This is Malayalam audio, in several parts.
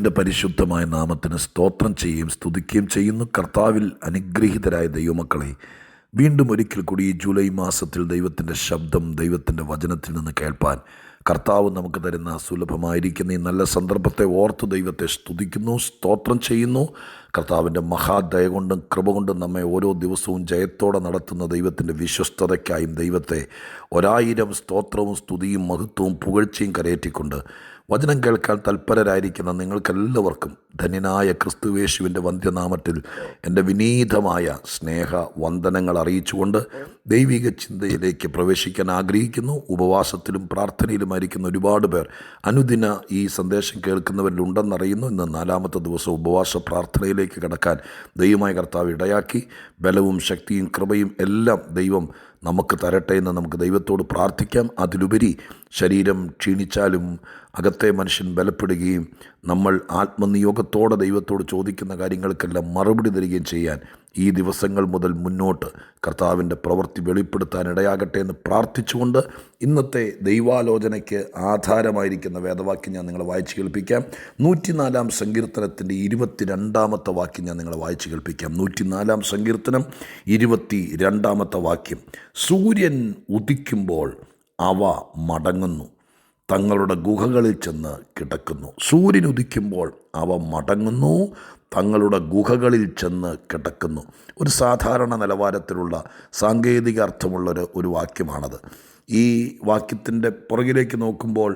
കർത്താവിൻ്റെ പരിശുദ്ധമായ നാമത്തിന് സ്തോത്രം ചെയ്യുകയും സ്തുതിക്കുകയും ചെയ്യുന്നു. കർത്താവിൽ അനുഗ്രഹീതരായ ദൈവമക്കളെ, വീണ്ടും ഒരിക്കൽ കൂടി ഈ ജൂലൈ മാസത്തിൽ ദൈവത്തിൻ്റെ ശബ്ദം, ദൈവത്തിൻ്റെ വചനത്തിൽ നിന്ന് കേൾപ്പാൻ കർത്താവ് നമുക്ക് തരുന്ന സുലഭമായിരിക്കുന്ന ഈ നല്ല സന്ദർഭത്തെ ഓർത്ത് ദൈവത്തെ സ്തുതിക്കുന്നു, സ്തോത്രം ചെയ്യുന്നു. കർത്താവിൻ്റെ മഹാദയ കൊണ്ടും കൃപ കൊണ്ടും നമ്മെ ഓരോ ദിവസവും ജയത്തോടെ നടത്തുന്ന ദൈവത്തിൻ്റെ വിശ്വസ്തതയ്ക്കായും ദൈവത്തെ 1000 സ്തോത്രവും സ്തുതിയും മഹത്വവും പുകഴ്ചയും കരയേറ്റിക്കൊണ്ട് വചനം കേൾക്കാൻ തൽപരരായിരിക്കുന്ന നിങ്ങൾക്കെല്ലാവർക്കും ധന്യനായ ക്രിസ്തുയേശുവിൻ്റെ വന്ധ്യനാമത്തിൽ എൻ്റെ വിനീതമായ സ്നേഹ വന്ദനങ്ങൾ അറിയിച്ചുകൊണ്ട് ദൈവിക ചിന്തയിലേക്ക് പ്രവേശിക്കാൻ ആഗ്രഹിക്കുന്നു. ഉപവാസത്തിലും പ്രാർത്ഥനയിലുമായിരിക്കുന്ന ഒരുപാട് പേർ അനുദിന ഈ സന്ദേശം കേൾക്കുന്നവരിലുണ്ടെന്നറിയുന്നു. ഇന്ന് 4ാമത്തെ ദിവസം ഉപവാസ പ്രാർത്ഥനയിലേക്ക് കടക്കാൻ ദൈവമായ കർത്താവ് ഇടയാക്കി. ബലവും ശക്തിയും കൃപയും എല്ലാം ദൈവം നമുക്ക് തരട്ടെ എന്ന് നമുക്ക് ദൈവത്തോട് പ്രാർത്ഥിക്കാം. അതിലുപരി ശരീരം ക്ഷീണിച്ചാലും അകത്തെ മനുഷ്യൻ ബലപ്പെടുകയും നമ്മൾ ആത്മനിയോഗത്തോടെ ദൈവത്തോട് ചോദിക്കുന്ന കാര്യങ്ങൾക്കെല്ലാം മറുപടി തരികയും ചെയ്യാൻ ഈ ദിവസങ്ങൾ മുതൽ മുന്നോട്ട് കർത്താവിൻ്റെ പ്രവൃത്തി വെളിപ്പെടുത്താൻ ഇടയാകട്ടെ എന്ന് പ്രാർത്ഥിച്ചുകൊണ്ട് ഇന്നത്തെ ദൈവാലോചനയ്ക്ക് ആധാരമായിരിക്കുന്ന വേദവാക്യം ഞാൻ നിങ്ങളെ വായിച്ച് കേൾപ്പിക്കാം. 104-ാം സങ്കീർത്തനത്തിൻ്റെ 22-ാമത്തെ വാക്യം ഞാൻ നിങ്ങളെ വായിച്ച് കേൾപ്പിക്കാം. 104-ാം സങ്കീർത്തനം 22-ാമത്തെ വാക്യം. സൂര്യൻ ഉദിക്കുമ്പോൾ അവ മടങ്ങുന്നു, തങ്ങളുടെ ഗുഹകളിൽ ചെന്ന് കിടക്കുന്നു. സൂര്യൻ ഉദിക്കുമ്പോൾ അവ മടങ്ങുന്നു, തങ്ങളുടെ ഗുഹകളിൽ ചെന്ന് കിടക്കുന്നു. ഒരു സാധാരണ നിലവാരത്തിലുള്ള സാങ്കേതിക അർത്ഥമുള്ളൊരു വാക്യമാണത്. ഈ വാക്യത്തിൻ്റെ പുറകിലേക്ക് നോക്കുമ്പോൾ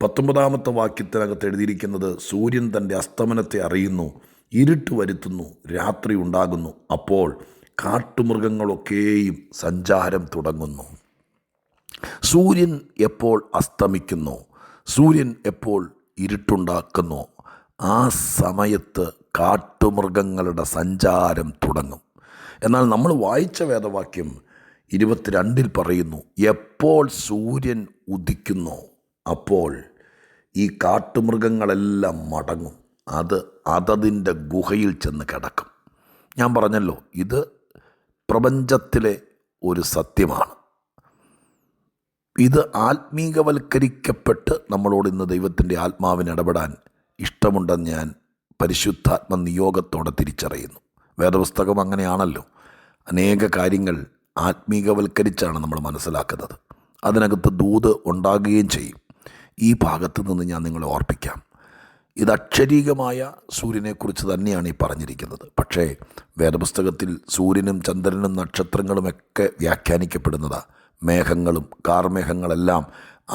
19-ാമത്തെ വാക്യത്തിനകത്ത് എഴുതിയിരിക്കുന്നത് സൂര്യൻ തൻ്റെ അസ്തമനത്തെ അറിയുന്നു, ഇരുട്ട് വരുത്തുന്നു, രാത്രി ഉണ്ടാകുന്നു, അപ്പോൾ കാട്ടുമൃഗങ്ങളൊക്കെയും സഞ്ചാരം തുടങ്ങുന്നു. സൂര്യൻ എപ്പോൾ അസ്തമിക്കുന്നു, സൂര്യൻ എപ്പോൾ ഇരുട്ടുണ്ടാക്കുന്നു, ആ സമയത്ത് കാട്ടുമൃഗങ്ങളുടെ സഞ്ചാരം തുടങ്ങും. എന്നാൽ നമ്മൾ വായിച്ച വേദവാക്യം 22-ൽ പറയുന്നു, എപ്പോൾ സൂര്യൻ ഉദിക്കുന്നു അപ്പോൾ ഈ കാട്ടുമൃഗങ്ങളെല്ലാം മടങ്ങും, അതതിൻ്റെ ഗുഹയിൽ ചെന്ന് കിടക്കും. ഞാൻ പറഞ്ഞല്ലോ, ഇത് പ്രപഞ്ചത്തിലെ ഒരു സത്യമാണ്. ഇത് ആത്മീകവൽക്കരിക്കപ്പെട്ട് നമ്മളോട് ഇന്ന് ദൈവത്തിൻ്റെ ആത്മാവിന് ഇടപെടാൻ ഇഷ്ടമുണ്ടെന്ന് ഞാൻ പരിശുദ്ധാത്മ നിയോഗത്തോടെ തിരിച്ചറിയുന്നു. വേദപുസ്തകം അങ്ങനെയാണല്ലോ, അനേക കാര്യങ്ങൾ ആത്മീകവൽക്കരിച്ചാണ് നമ്മൾ മനസ്സിലാക്കുന്നത്. അതിനകത്ത് ദൂത് ഉണ്ടാകുകയും ചെയ്യും. ഈ ഭാഗത്ത് നിന്ന് ഞാൻ നിങ്ങളെ ഓർപ്പിക്കാം. ഇത് അക്ഷരീകമായ സൂര്യനെക്കുറിച്ച് തന്നെയാണ് ഈ പറഞ്ഞിരിക്കുന്നത്. പക്ഷേ വേദപുസ്തകത്തിൽ സൂര്യനും ചന്ദ്രനും നക്ഷത്രങ്ങളുമൊക്കെ വ്യാഖ്യാനിക്കപ്പെടുന്നതാണ്. മേഘങ്ങളും കാർമേഘങ്ങളെല്ലാം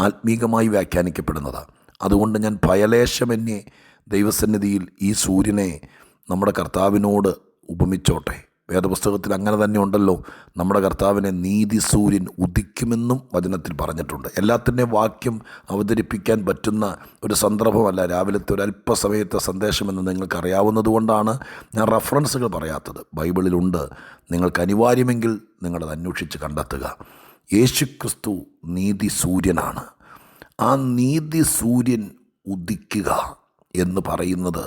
ആത്മീകമായി വ്യാഖ്യാനിക്കപ്പെടുന്നതാണ്. അതുകൊണ്ട് ഞാൻ ഭയലേശമന്യേ ദൈവസന്നിധിയിൽ ഈ സൂര്യനെ നമ്മുടെ കർത്താവിനോട് ഉപമിച്ചോട്ടെ. വേദപുസ്തകത്തിൽ അങ്ങനെ തന്നെ ഉണ്ടല്ലോ, നമ്മുടെ കർത്താവിനെ നീതി സൂര്യൻ ഉദിക്കുമെന്നും വചനത്തിൽ പറഞ്ഞിട്ടുണ്ട്. എല്ലാത്തിൻ്റെയും വാക്യം അവതരിപ്പിക്കാൻ പറ്റുന്ന ഒരു സന്ദർഭമല്ല രാവിലത്തെ ഒരു അല്പസമയത്തെ സന്ദേശമെന്ന് നിങ്ങൾക്കറിയാവുന്നത് കൊണ്ടാണ് ഞാൻ റഫറൻസുകൾ പറയാത്തത്. ബൈബിളിലുണ്ട്. നിങ്ങൾക്ക് അനിവാര്യമെങ്കിൽ നിങ്ങളത് അന്വേഷിച്ച് കണ്ടെത്തുക. യേശുക്രിസ്തു നീതി സൂര്യനാണ്. ആ നീതി സൂര്യൻ ഉദിക്കുക എന്ന് പറയുന്നത്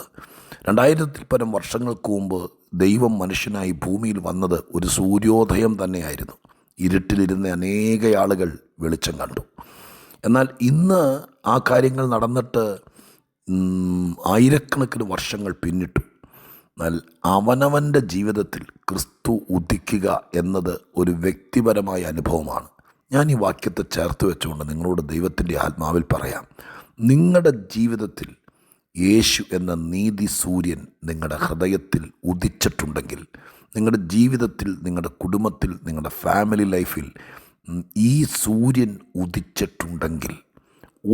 2000-ൽ പരം വർഷങ്ങൾക്ക് മുമ്പ് ദൈവം മനുഷ്യനായി ഭൂമിയിൽ വന്നത് ഒരു സൂര്യോദയം തന്നെയായിരുന്നു. ഇരുട്ടിലിരുന്ന അനേക ആളുകൾ വെളിച്ചം കണ്ടു. എന്നാൽ ഇന്ന് ആ കാര്യങ്ങൾ നടന്നിട്ട് ആയിരക്കണക്കിന് വർഷങ്ങൾ പിന്നിട്ടു. എന്നാൽ അവനവൻ്റെ ജീവിതത്തിൽ ക്രിസ്തു ഉദിക്കുക എന്നത് ഒരു വ്യക്തിപരമായ അനുഭവമാണ്. ഞാൻ ഈ വാക്യത്തെ ചേർത്ത് വെച്ചുകൊണ്ട് നിങ്ങളോട് ദൈവത്തിൻ്റെ ആത്മാവിൽ പറയാം, നിങ്ങളുടെ ജീവിതത്തിൽ യേശു എന്ന നീതി സൂര്യൻ നിങ്ങളുടെ ഹൃദയത്തിൽ ഉദിച്ചിട്ടുണ്ടെങ്കിൽ, നിങ്ങളുടെ ജീവിതത്തിൽ, നിങ്ങളുടെ കുടുംബത്തിൽ, നിങ്ങളുടെ ഫാമിലി ലൈഫിൽ ഈ സൂര്യൻ ഉദിച്ചിട്ടുണ്ടെങ്കിൽ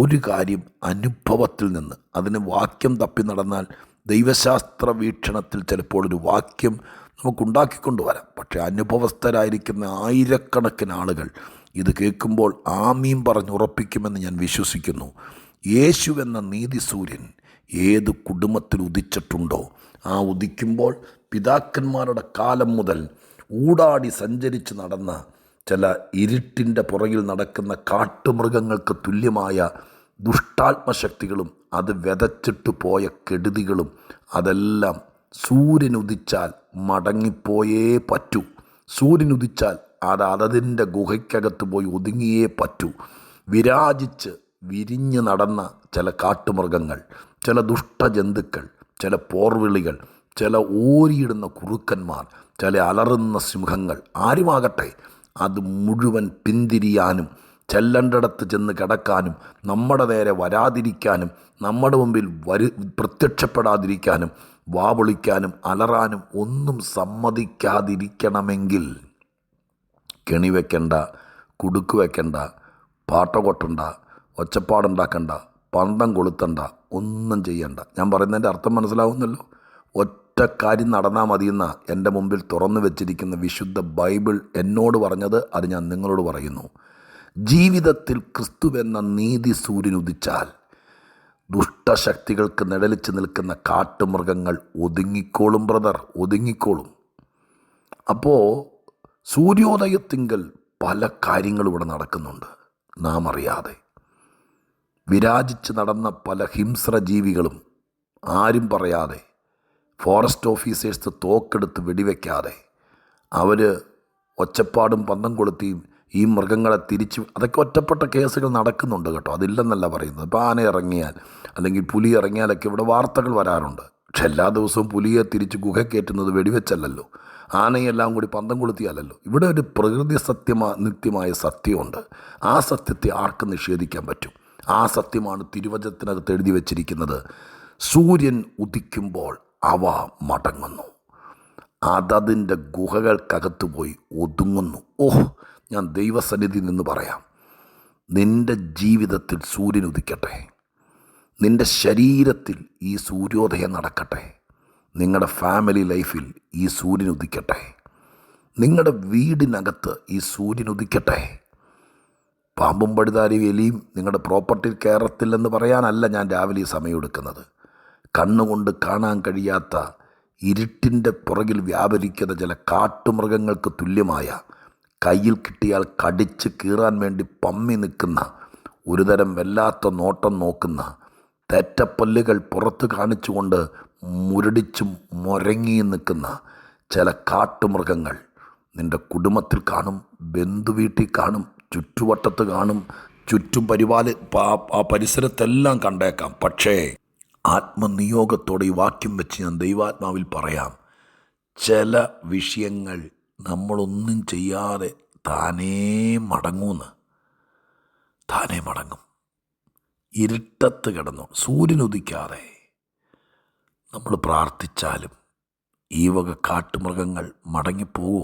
ഒരു കാര്യം അനുഭവത്തിൽ നിന്ന്, അതിന് വാക്യം തപ്പി നടന്നാൽ ദൈവശാസ്ത്ര വീക്ഷണത്തിൽ ചിലപ്പോൾ ഒരു വാക്യം നമുക്കുണ്ടാക്കിക്കൊണ്ടുവരാം. പക്ഷേ അനുഭവസ്ഥരായിരിക്കുന്ന ആയിരക്കണക്കിന് ആളുകൾ ഇത് കേൾക്കുമ്പോൾ ആമീൻ പറഞ്ഞുറപ്പിക്കുമെന്ന് ഞാൻ വിശ്വസിക്കുന്നു. യേശു എന്ന നീതി സൂര്യൻ ഏത് കുടുംബത്തിൽ ഉദിച്ചിട്ടുണ്ടോ, ആ ഉദിക്കുമ്പോൾ പിതാക്കന്മാരുടെ കാലം മുതൽ ഊടാടി സഞ്ചരിച്ച് നടന്ന ചില ഇരുട്ടിൻ്റെ പുറകിൽ നടക്കുന്ന കാട്ടുമൃഗങ്ങൾക്ക് തുല്യമായ ദുഷ്ടാത്മശക്തികളും അത് വിതച്ചിട്ട് പോയ കെടുതികളും അതെല്ലാം സൂര്യനുദിച്ചാൽ മടങ്ങിപ്പോയേ പറ്റൂ. സൂര്യനുദിച്ചാൽ അതതിൻ്റെ ഗുഹയ്ക്കകത്ത് പോയി ഒതുങ്ങിയേ പറ്റൂ. വിരാജിച്ച് വിരിഞ്ഞ് നടന്ന ചില കാട്ടുമൃഗങ്ങൾ, ചില ദുഷ്ടജന്തുക്കൾ, ചില പോർവിളികൾ, ചില ഓരിയിടുന്ന കുറുക്കന്മാർ, ചില അലറുന്ന സിംഹങ്ങൾ, ആരുമാകട്ടെ, അത് മുഴുവൻ പിന്തിരിയാനും ചെല്ലേണ്ടിടത്ത് ചെന്ന് കിടക്കാനും നമ്മുടെ നേരെ വരാതിരിക്കാനും നമ്മുടെ മുമ്പിൽ പ്രത്യക്ഷപ്പെടാതിരിക്കാനും വാവിളിക്കാനും അലറാനും ഒന്നും സമ്മതിക്കാതിരിക്കണമെങ്കിൽ കെണി വെക്കണ്ട, കുടുക്ക് വെക്കണ്ട, പാട്ട കൊട്ടണ്ട, ഒച്ചപ്പാടുണ്ടാക്കണ്ട, പന്തം കൊളുത്തണ്ട, ഒന്നും ചെയ്യണ്ട. ഞാൻ പറയുന്നതിൻ്റെ അർത്ഥം മനസ്സിലാവുന്നല്ലോ. ഒറ്റ കാര്യം നടന്നാൽ മതിയെന്ന എൻ്റെ മുമ്പിൽ തുറന്നു വെച്ചിരിക്കുന്ന വിശുദ്ധ ബൈബിൾ എന്നോട് പറഞ്ഞത്. അത് ഞാൻ നിങ്ങളോട് പറയുന്നു. ജീവിതത്തിൽ ക്രിസ്തുവെന്ന നീതി സൂര്യൻ ഉദിച്ചാൽ ദുഷ്ടശക്തികൾക്ക് നിഴലിച്ച് നിൽക്കുന്ന കാട്ടുമൃഗങ്ങൾ ഒതുങ്ങിക്കോളും ബ്രദർ, ഒതുങ്ങിക്കോളും. അപ്പോൾ സൂര്യോദയത്തിങ്കൽ പല കാര്യങ്ങളും ഇവിടെ നടക്കുന്നുണ്ട്. നാം അറിയാതെ വിരാജിച്ച് നടന്ന പല ഹിംസ്ര ജീവികളും ആരും പറയാതെ, ഫോറസ്റ്റ് ഓഫീസേഴ്സ് തോക്കെടുത്ത് വെടിവെക്കാതെ, അവർ ഒച്ചപ്പാടും പന്തം കൊളുത്തിയും ഈ മൃഗങ്ങളെ തിരിച്ച്, അതൊക്കെ ഒറ്റപ്പെട്ട കേസുകൾ നടക്കുന്നുണ്ട് കേട്ടോ, അതില്ലെന്നല്ല പറയുന്നത്. ഇപ്പോൾ ആന ഇറങ്ങിയാൽ അല്ലെങ്കിൽ പുലി ഇറങ്ങിയാലൊക്കെ ഇവിടെ വാർത്തകൾ വരാറുണ്ട്. പക്ഷെ എല്ലാ ദിവസവും പുലിയെ തിരിച്ച് ഗുഹയ്ക്കേറ്റുന്നത് വെടിവെച്ചല്ലല്ലോ, ആനയെല്ലാം കൂടി പന്തം കൊളുത്തിയാലല്ലോ. ഇവിടെ ഒരു പ്രകൃതി നിത്യമായ സത്യമുണ്ട്. ആ സത്യത്തെ ആർക്കും നിഷേധിക്കാൻ പറ്റും. ആ സത്യമാണ് തിരുവചനത്തിനകത്ത് എഴുതി വച്ചിരിക്കുന്നത്. സൂര്യൻ ഉദിക്കുമ്പോൾ അവ മടങ്ങുന്നു, അതതിൻ്റെ ഗുഹകൾക്കകത്ത് പോയി ഒതുങ്ങുന്നു. ഞാൻ ദൈവസന്നിധി നിന്ന് പറയാം, നിൻ്റെ ജീവിതത്തിൽ സൂര്യൻ ഉദിക്കട്ടെ, നിൻ്റെ ശരീരത്തിൽ ഈ സൂര്യോദയം നടക്കട്ടെ, നിങ്ങളുടെ ഫാമിലി ലൈഫിൽ ഈ സൂര്യൻ ഉദിക്കട്ടെ, നിങ്ങളുടെ വീടിനകത്ത് ഈ സൂര്യൻ ഉദിക്കട്ടെ. പാമ്പും പഴുതാരി എലിയും നിങ്ങളുടെ പ്രോപ്പർട്ടിയിൽ കയറത്തില്ലെന്ന് പറയാനല്ല ഞാൻ രാവിലെ ഈ സമയം എടുക്കുന്നത്. കണ്ണുകൊണ്ട് കാണാൻ കഴിയാത്ത ഇരുട്ടിൻ്റെ പുറകിൽ വ്യാപരിക്കുന്ന ചില കാട്ടുമൃഗങ്ങൾക്ക് തുല്യമായ, കയ്യിൽ കിട്ടിയാൽ കടിച്ച് കീറാൻ വേണ്ടി പമ്മി നിൽക്കുന്ന, ഒരുതരം വല്ലാത്ത നോട്ടം നോക്കുന്ന, തെറ്റപ്പല്ലുകൾ പുറത്ത് കാണിച്ചുകൊണ്ട് മുരടിച്ചും മുരങ്ങിയും നിൽക്കുന്ന ചില കാട്ടുമൃഗങ്ങൾ നിൻ്റെ കുടുംബത്തിൽ കാണും, ബന്ധുവീട്ടിൽ കാണും, ചുറ്റുവട്ടത്ത് കാണും, ചുറ്റും ആ പരിസരത്തെല്ലാം കണ്ടേക്കാം. പക്ഷേ ആത്മനിയോഗത്തോടെ ഈ വാക്യം വെച്ച് ഞാൻ ദൈവാത്മാവിൽ പറയാം, ചില വിഷയങ്ങൾ നമ്മളൊന്നും ചെയ്യാതെ താനേ മടങ്ങും. ഇരുട്ടത്ത് കിടന്നു സൂര്യനുദിക്കാതെ നമ്മൾ പ്രാർത്ഥിച്ചാലും ഈ വക കാട്ടുമൃഗങ്ങൾ മടങ്ങിപ്പോവോ?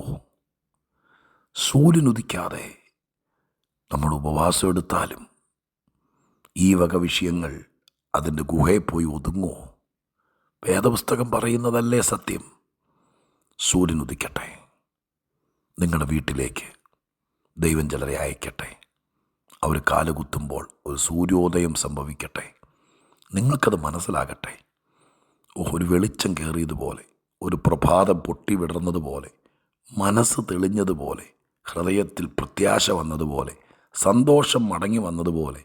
സൂര്യനുദിക്കാതെ നമ്മൾ ഉപവാസം എടുത്താലും ഈ വക വിഷയങ്ങൾ അതിൻ്റെ ഗുഹയിൽ പോയി ഒതുങ്ങുമോ? വേദപുസ്തകം പറയുന്നതല്ലേ സത്യം? സൂര്യനുദിക്കട്ടെ, നിങ്ങളുടെ വീട്ടിലേക്ക് ദൈവം ചിലരെ അയക്കട്ടെ. അവർ കാലുകുത്തുമ്പോൾ ഒരു സൂര്യോദയം സംഭവിക്കട്ടെ. നിങ്ങൾക്കത് മനസ്സിലാകട്ടെ. ഒരു വെളിച്ചം കയറിയതുപോലെ, ഒരു പ്രഭാതം പൊട്ടി വിടർന്നതുപോലെ, മനസ്സ് തെളിഞ്ഞതുപോലെ, ഹൃദയത്തിൽ പ്രത്യാശ വന്നതുപോലെ, സന്തോഷം മടങ്ങി വന്നതുപോലെ,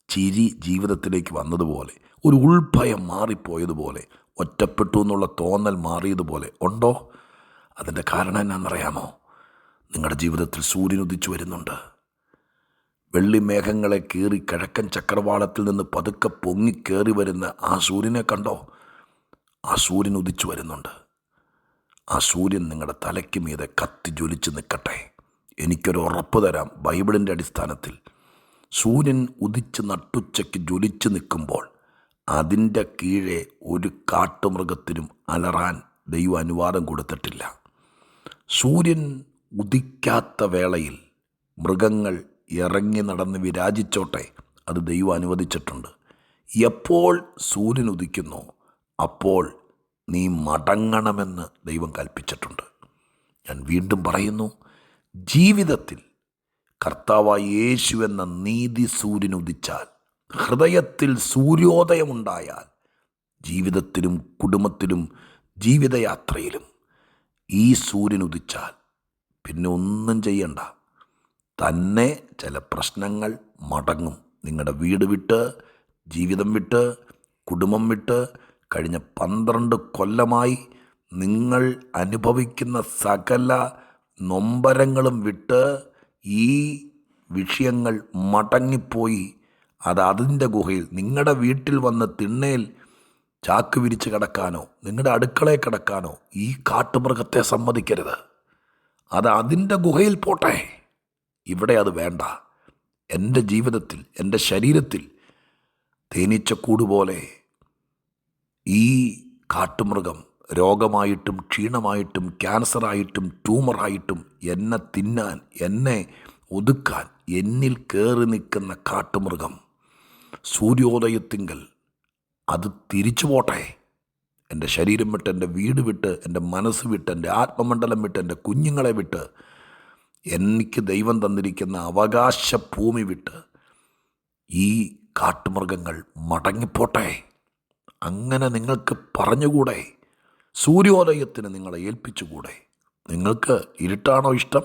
ചിരി ജീവിതത്തിലേക്ക് വന്നതുപോലെ, ഒരു ഉൾഭയം മാറിപ്പോയതുപോലെ, ഒറ്റപ്പെട്ടു എന്നുള്ള തോന്നൽ മാറിയതുപോലെ ഉണ്ടോ? അതിൻ്റെ കാരണം എന്നാണെന്നറിയാമോ? നിങ്ങളുടെ ജീവിതത്തിൽ സൂര്യൻ ഉദിച്ചു വരുന്നുണ്ട്. വെള്ളിമേഘങ്ങളെ കീറി കിഴക്കൻ ചക്രവാളത്തിൽ നിന്ന് പതുക്കെ പൊങ്ങിക്കേറി വരുന്ന ആ സൂര്യനെ കണ്ടോ? ആ സൂര്യൻ ഉദിച്ചു വരുന്നുണ്ട്. ആ സൂര്യൻ നിങ്ങളുടെ തലയ്ക്ക് മീതെ കത്തി ജ്വലിച്ച് നിൽക്കട്ടെ. എനിക്കൊരു ഉറപ്പ് തരാം, ബൈബിളിൻ്റെ അടിസ്ഥാനത്തിൽ സൂര്യൻ ഉദിച്ച് നട്ടുച്ചയ്ക്ക് ജ്വലിച്ച് നിൽക്കുമ്പോൾ അതിൻ്റെ കീഴെ ഒരു കാട്ടുമൃഗത്തിനും അലറാൻ ദൈവം അനുവാദം കൊടുത്തിട്ടില്ല. സൂര്യൻ ഉദിക്കാത്ത വേളയിൽ മൃഗങ്ങൾ ഇറങ്ങി നടന്ന് വിരാജിച്ചോട്ടെ, അത് ദൈവം അനുവദിച്ചിട്ടുണ്ട്. എപ്പോൾ സൂര്യൻ ഉദിക്കുന്നോ അപ്പോൾ നീ മടങ്ങണമെന്ന് ദൈവം കൽപ്പിച്ചിട്ടുണ്ട്. ഞാൻ വീണ്ടും പറയുന്നു, ജീവിതത്തിൽ കർത്താവായ യേശു എന്ന നീതി സൂര്യൻ ഉദിച്ചാൽ, ഹൃദയത്തിൽ സൂര്യോദയമുണ്ടായാൽ, ജീവിതത്തിലും കുടുംബത്തിലും ജീവിതയാത്രയിലും ഈ സൂര്യൻ ഉദിച്ചാൽ പിന്നെ ഒന്നും ചെയ്യണ്ട, തന്നെ ചില പ്രശ്നങ്ങൾ മടങ്ങും. നിങ്ങളുടെ വീട് വിട്ട്, ജീവിതം വിട്ട്, കുടുംബം വിട്ട്, കഴിഞ്ഞ 12 കൊല്ലമായി നിങ്ങൾ അനുഭവിക്കുന്ന സകല നൊമ്പരങ്ങളും വിട്ട് ഈ വിഷയങ്ങൾ മടങ്ങിപ്പോയി അത് അതിൻ്റെ ഗുഹയിൽ. നിങ്ങളുടെ വീട്ടിൽ വന്ന് തിണ്ണയിൽ ചാക്ക് വിരിച്ച് കിടക്കാനോ നിങ്ങളുടെ അടുക്കളയിൽ കിടക്കാനോ ഈ കാട്ടുമൃഗത്തെ സമ്മതിക്കരുത്. അത് അതിൻ്റെ ഗുഹയിൽ പോട്ടെ. ഇവിടെ അത് വേണ്ട. എൻ്റെ ജീവിതത്തിൽ, എൻ്റെ ശരീരത്തിൽ തേനീച്ചക്കൂട് പോലെ ഈ കാട്ടുമൃഗം രോഗമായിട്ടും ക്ഷീണമായിട്ടും ക്യാൻസറായിട്ടും ട്യൂമറായിട്ടും എന്നെ തിന്നാൻ, എന്നെ ഒതുക്കാൻ എന്നിൽ കയറി നിൽക്കുന്ന കാട്ടുമൃഗം സൂര്യോദയത്തിങ്കൽ അത് തിരിച്ചു പോട്ടെ. എൻ്റെ ശരീരം വിട്ട്, എൻ്റെ വീട് വിട്ട്, എൻ്റെ മനസ്സ് വിട്ട്, എൻ്റെ ആത്മമണ്ഡലം വിട്ട്, എൻ്റെ കുഞ്ഞുങ്ങളെ വിട്ട്, എനിക്ക് ദൈവം തന്നിരിക്കുന്ന അവകാശ ഭൂമി വിട്ട് ഈ കാട്ടുമൃഗങ്ങൾ മടങ്ങിപ്പോട്ടെ. അങ്ങനെ നിങ്ങൾക്ക് പറഞ്ഞുകൂടെ? സൂര്യോദയത്തിന് നിങ്ങളെ ഏൽപ്പിച്ചുകൂടെ? നിങ്ങൾക്ക് ഇരുട്ടാണോ ഇഷ്ടം?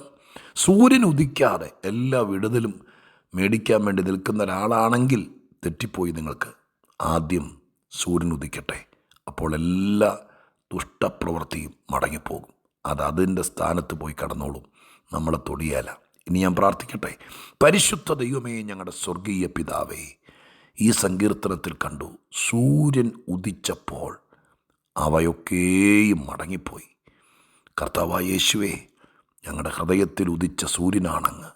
സൂര്യൻ ഉദിക്കാതെ എല്ലാ വിടുതലും മേടിക്കാൻ വേണ്ടി നിൽക്കുന്ന ഒരാളാണെങ്കിൽ തെറ്റിപ്പോയി. നിങ്ങൾക്ക് ആദ്യം സൂര്യൻ ഉദിക്കട്ടെ. അപ്പോൾ എല്ലാ ദുഷ്ടപ്രവൃത്തിയും മടങ്ങിപ്പോകും. അത് അതിൻ്റെ സ്ഥാനത്ത് പോയി കടന്നോളും. നമ്മളെ തൊടിയാല. ഇനി ഞാൻ പ്രാർത്ഥിക്കട്ടെ. പരിശുദ്ധ ദൈവമേ, ഞങ്ങളുടെ സ്വർഗീയ പിതാവേ, ഈ സങ്കീർത്തനത്തിൽ കണ്ടു, സൂര്യൻ ഉദിച്ചപ്പോൾ അവയൊക്കെയും മടങ്ങിപ്പോയി. കർത്താവായ യേശുവേ, ഞങ്ങളുടെ ഹൃദയത്തിൽ ഉദിച്ച സൂര്യനാണങ്ങ്.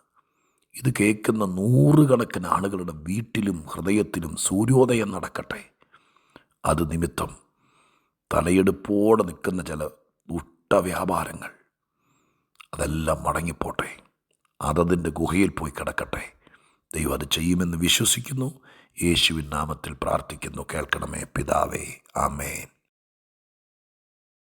ഇത് കേൾക്കുന്ന നൂറുകണക്കിന് ആളുകളുടെ വീട്ടിലും ഹൃദയത്തിലും സൂര്യോദയം നടക്കട്ടെ. അത് നിമിത്തം തലയെടുപ്പോടെ നിൽക്കുന്ന ചില ദുഷ്ടവ്യാപാരങ്ങൾ അതെല്ലാം മടങ്ങിപ്പോട്ടെ. അതതിൻ്റെ ഗുഹയിൽ പോയി കിടക്കട്ടെ. ദൈവം അത് ചെയ്യുമെന്ന് വിശ്വസിക്കുന്നു. യേശുവിൻ നാമത്തിൽ പ്രാർത്ഥിക്കുന്നു. കേൾക്കണമേ പിതാവേ. ആമേൻ.